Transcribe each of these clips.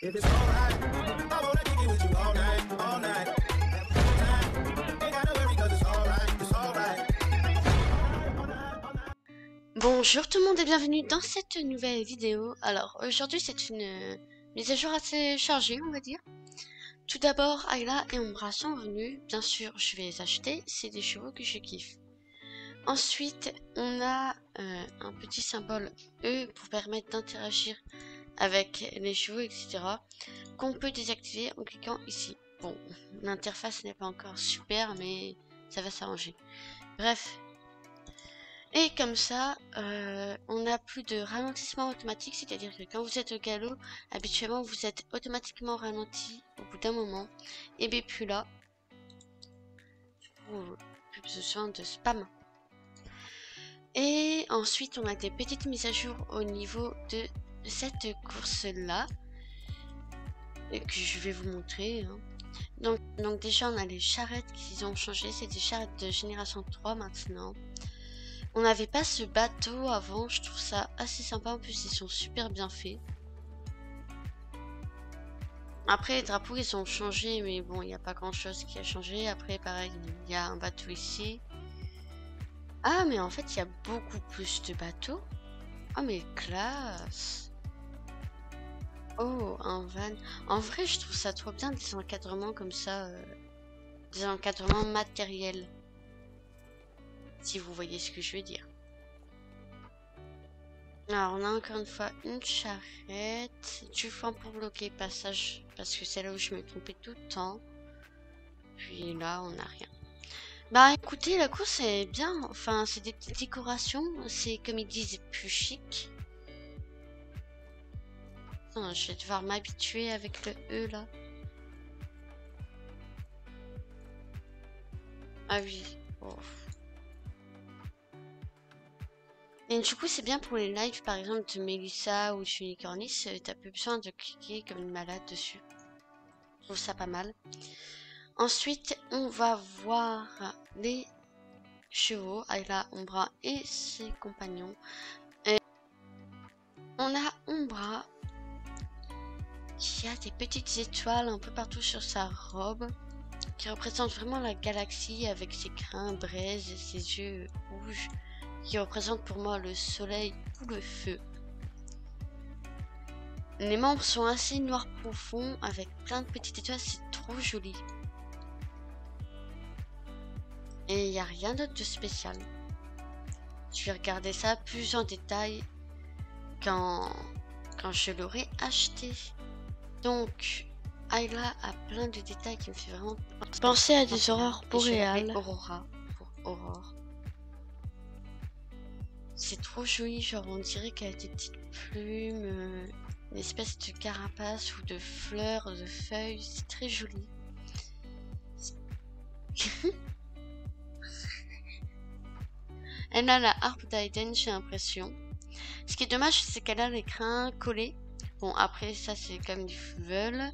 If it's alright, I wanna kick it with you all night, all night. Ain't gotta worry 'cause it's alright, it's alright. Bonjour tout le monde et bienvenue dans cette nouvelle vidéo. Alors aujourd'hui c'est une mise à jour assez chargée on va dire. Tout d'abord Ayla et Umbra sont venus, bien sûr je vais les acheter, c'est des chevaux que je kiffe. Ensuite on a un petit symbole E pour permettre d'interagir avec les chevaux etc. qu'on peut désactiver en cliquant ici. Bon, l'interface n'est pas encore super mais ça va s'arranger. Bref. Et comme ça, on n'a plus de ralentissement automatique, c'est-à-dire que quand vous êtes au galop, habituellement vous êtes automatiquement ralenti au bout d'un moment. Et bien plus là, plus besoin de spam. Et ensuite on a des petites mises à jour au niveau de cette course-là, que je vais vous montrer. Hein. Donc déjà on a les charrettes qui ont changé, c'est des charrettes de génération 3 maintenant. On n'avait pas ce bateau avant, je trouve ça assez sympa, en plus ils sont super bien faits. Après les drapeaux ils ont changé, mais bon il n'y a pas grand chose qui a changé. Après pareil, il y a un bateau ici. Ah mais en fait il y a beaucoup plus de bateaux. Oh mais classe. Oh un van. En vrai je trouve ça trop bien des encadrements comme ça. Des encadrements matériels. Si vous voyez ce que je veux dire. Alors on a encore une fois une charrette, du foin pour bloquer le passage parce que c'est là où je me trompais tout le temps. Puis là on n'a rien. Bah écoutez la course est bien, enfin c'est des petites décorations, c'est comme ils disent plus chic. Attends, je vais devoir m'habituer avec le E là. Ah oui, oh. Et du coup, c'est bien pour les lives, par exemple, de Melissa ou de Unicornis, t'as plus besoin de cliquer comme une malade dessus. Je trouve ça pas mal. Ensuite, on va voir les chevaux, Ayla, Umbra et ses compagnons. Et on a Umbra qui a des petites étoiles un peu partout sur sa robe, qui représente vraiment la galaxie avec ses crins braises et ses yeux rouges, qui représente pour moi le soleil ou le feu. Les membres sont assez noirs profonds avec plein de petites étoiles, c'est trop joli. Et il n'y a rien d'autre de spécial. Je vais regarder ça plus en détail quand je l'aurai acheté. Donc, Ayla a plein de détails qui me fait vraiment penser à des aurores boréales. Aurora pour Aurore. C'est trop joli, genre on dirait qu'elle a des petites plumes, une espèce de carapace ou de fleurs, de feuilles, c'est très joli. Elle a la harpe d'Aiden, j'ai l'impression. Ce qui est dommage, c'est qu'elle a les crins collés. Bon, après, ça, c'est comme ils veulent.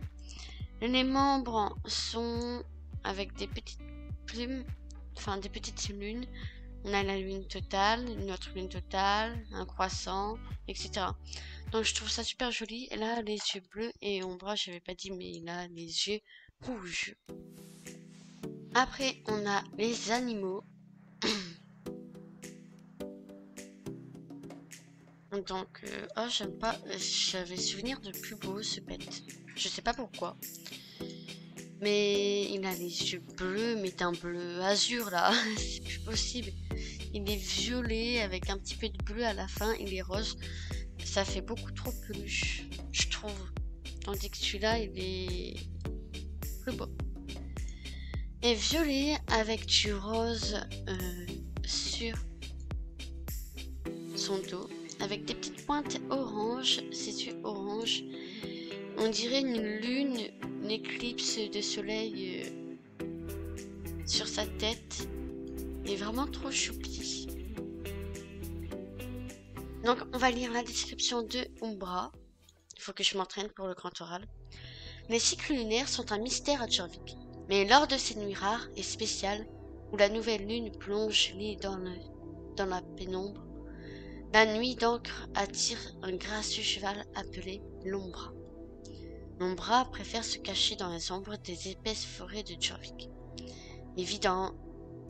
Les membres sont avec des petites plumes, enfin des petites lunes. On a la lune totale, une autre lune totale, un croissant, etc. Donc je trouve ça super joli. Elle a les yeux bleus et Umbra, je n'avais pas dit, mais il a les yeux rouges. Après, on a les animaux. Donc, oh, j'aime pas. J'avais souvenir de plus beau ce pet. Je sais pas pourquoi. Mais il a les yeux bleus, mais d'un bleu azur là. C'est plus possible. Il est violet avec un petit peu de bleu à la fin. Il est rose. Ça fait beaucoup trop peluche, je trouve. Tandis que celui-là, il est plus beau. Et violet avec du rose sur son dos. Avec des petites pointes orange, ses yeux orange. On dirait une lune, une éclipse de soleil sur sa tête. Il est vraiment trop choupi. Donc on va lire la description de Umbra. Il faut que je m'entraîne pour le grand oral. Les cycles lunaires sont un mystère à Jorvik. Mais lors de ces nuits rares et spéciales, où la nouvelle lune plonge l'île dans la pénombre, la nuit d'encre attire un gracieux cheval appelé l'Umbra. Nombra préfère se cacher dans les ombres des épaisses forêts de Jorvik. Il vit dans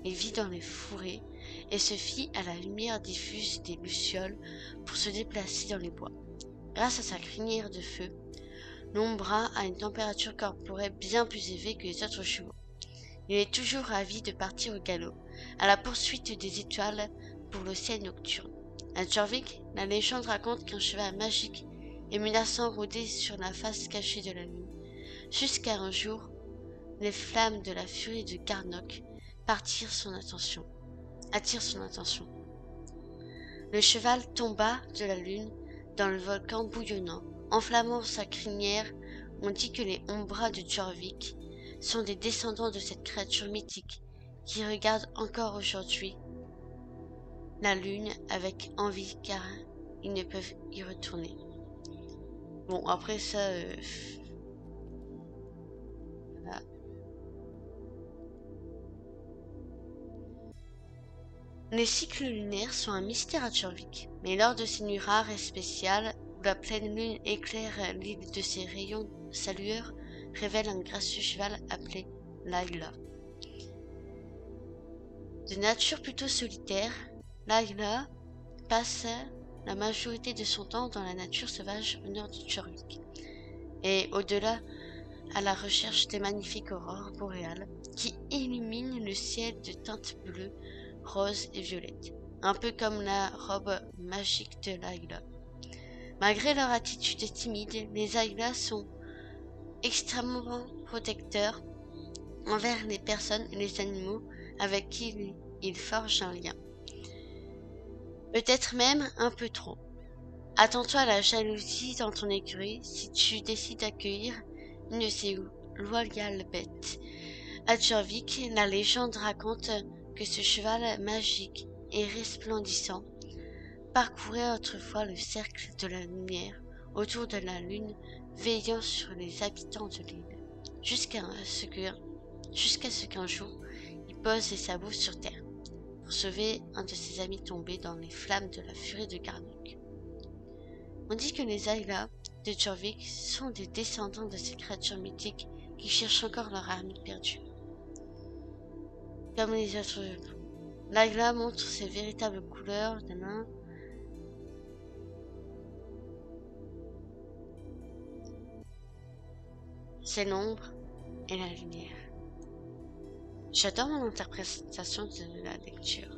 les fourrés et se fie à la lumière diffuse des lucioles pour se déplacer dans les bois. Grâce à sa crinière de feu, Nombra a une température corporelle bien plus élevée que les autres chevaux. Il est toujours ravi de partir au galop, à la poursuite des étoiles pour le ciel nocturne. À Jorvik, la légende raconte qu'un cheval magique et menaçant rôdait sur la face cachée de la lune, jusqu'à un jour, les flammes de la furie de Garnok attirent son attention. Le cheval tomba de la lune dans le volcan bouillonnant, enflammant sa crinière. On dit que les Ombras de Jorvik sont des descendants de cette créature mythique qui regarde encore aujourd'hui la lune avec envie car ils ne peuvent y retourner. Bon, après ça... voilà. Les cycles lunaires sont un mystère à Jorvik, mais lors de ces nuits rares et spéciales, où la pleine lune éclaire l'île de ses rayons, sa lueur révèle un gracieux cheval appelé Layla. De nature plutôt solitaire, Layla passe la majorité de son temps dans la nature sauvage au nord de Jorvik, et au-delà à la recherche des magnifiques aurores boréales qui illuminent le ciel de teintes bleues, roses et violettes, un peu comme la robe magique de Layla. Malgré leur attitude timide, les Layla sont extrêmement protecteurs envers les personnes et les animaux avec qui ils forgent un lien. Peut-être même un peu trop. Attends-toi à la jalousie dans ton écurie si tu décides d'accueillir une de ces loyales bêtes. À Jorvik, la légende raconte que ce cheval magique et resplendissant parcourait autrefois le cercle de la lumière autour de la lune, veillant sur les habitants de l'île, jusqu'à ce qu'un jour, il pose ses sabots sur terre, pour sauver un de ses amis tombé dans les flammes de la furie de Garnok. On dit que les Ayla de Jorvik sont des descendants de ces créatures mythiques qui cherchent encore leur ami perdue. Comme les autres, l'Ayla montre ses véritables couleurs de main. C'est l'ombre et la lumière. J'adore mon interprétation de la lecture.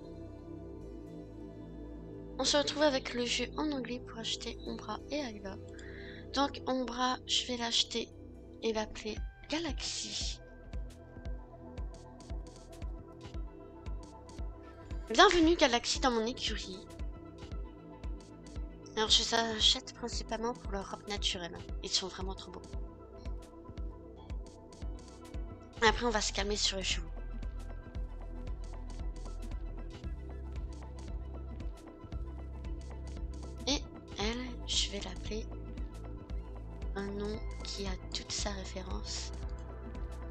On se retrouve avec le jeu en anglais pour acheter Ombra et Ayla. Donc Ombra, je vais l'acheter et l'appeler Galaxy. Bienvenue Galaxy dans mon écurie. Alors je les achète principalement pour leur robe naturelle. Ils sont vraiment trop beaux. Après on va se calmer sur les chevaux. Et elle, je vais l'appeler un nom qui a toute sa référence.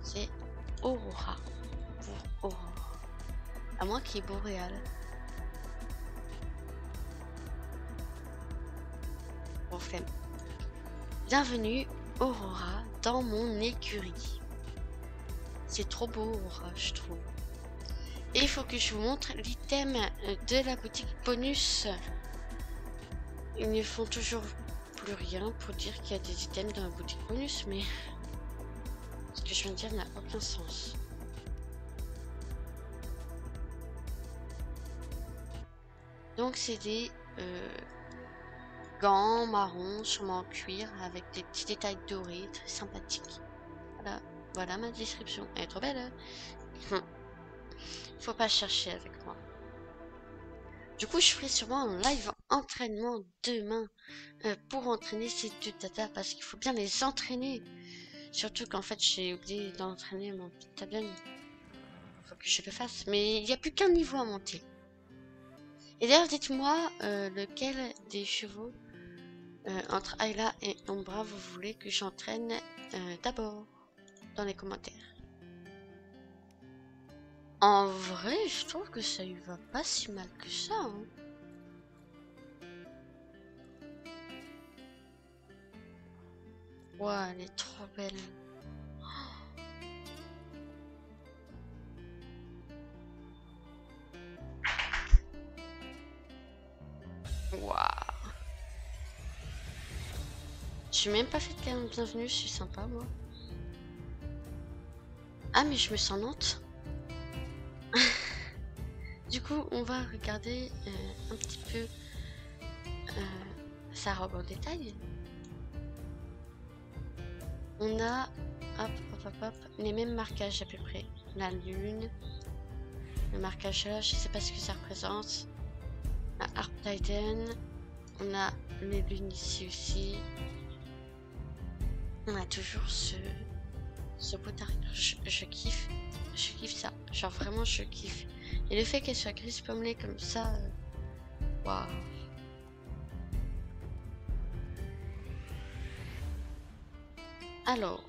C'est Aurora. Pour Aurora. À moins qu'il y ait Boréal. Bon flemme. Bienvenue Aurora dans mon écurie. C'est trop beau Aurora, je trouve. Et il faut que je vous montre l'item de la boutique bonus. Ils ne font toujours plus rien pour dire qu'il y a des items dans la boutique bonus, mais ce que je viens de dire n'a aucun sens. Donc c'est des gants marrons, sûrement en cuir, avec des petits détails dorés, très sympathiques. Voilà ma description. Elle est trop belle, hein. Faut pas chercher avec moi. Du coup, je ferai sûrement un live entraînement demain pour entraîner ces deux tatas parce qu'il faut bien les entraîner. Surtout qu'en fait, j'ai oublié d'entraîner mon petit tableau. Faut que je le fasse. Mais il n'y a plus qu'un niveau à monter. Et d'ailleurs, dites-moi lequel des chevaux entre Ayla et Ombra vous voulez que j'entraîne d'abord dans les commentaires. En vrai, je trouve que ça y va pas si mal que ça. Hein. Waouh, elle est trop belle. Waouh. Je suis même pas fait de bienvenue, je suis sympa moi. Ah mais je me sens lente. Du coup, on va regarder un petit peu sa robe en détail. On a hop, les mêmes marquages à peu près. La lune, le marquage là, je sais pas ce que ça représente. La Harp Titan, on a les lunes ici aussi. On a toujours ce beau je kiffe ça, genre vraiment je kiffe. Et le fait qu'elle soit grise pommelée comme ça, waouh. Alors,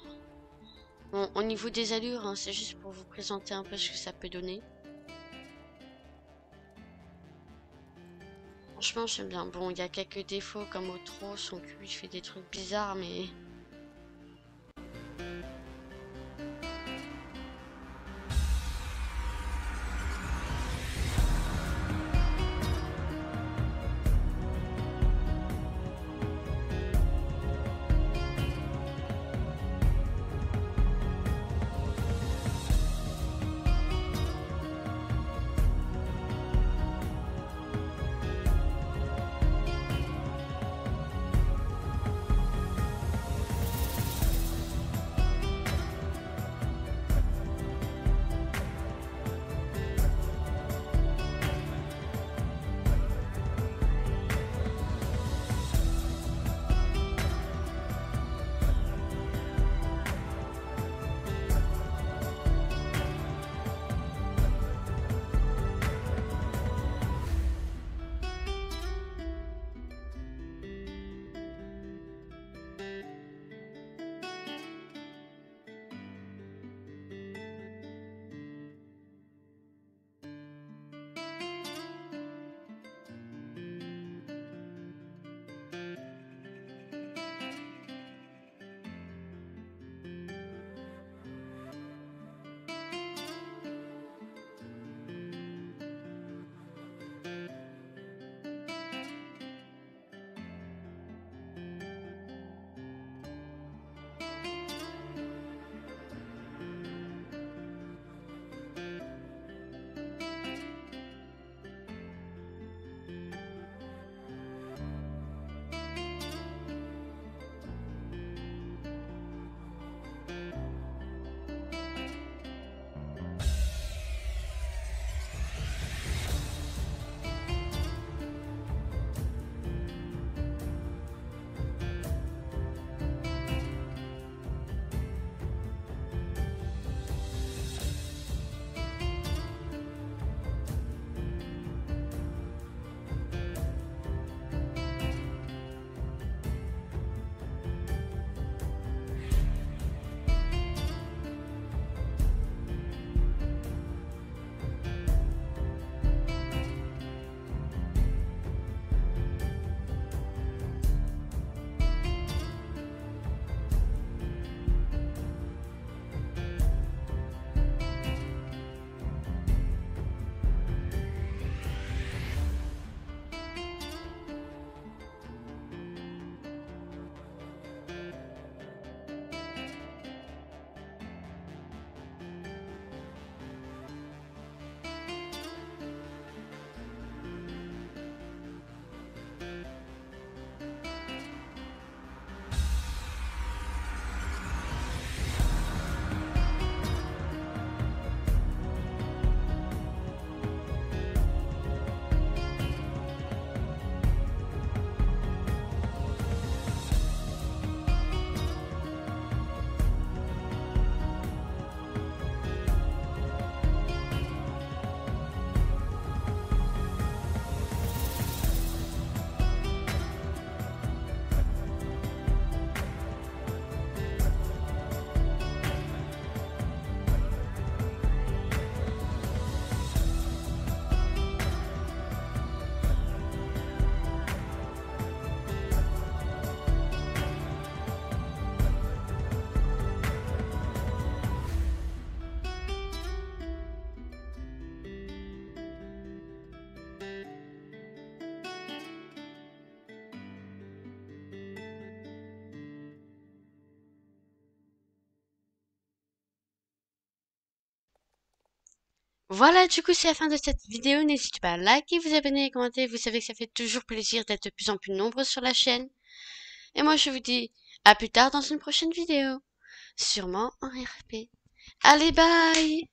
bon, au niveau des allures, hein, c'est juste pour vous présenter un peu ce que ça peut donner. Franchement, j'aime bien. Bon, il y a quelques défauts comme au trop, son cul il fait des trucs bizarres, mais... Voilà, du coup, c'est la fin de cette vidéo. N'hésitez pas à liker, vous abonner et commenter. Vous savez que ça fait toujours plaisir d'être de plus en plus nombreux sur la chaîne. Et moi, je vous dis à plus tard dans une prochaine vidéo. Sûrement en RP. Allez, bye!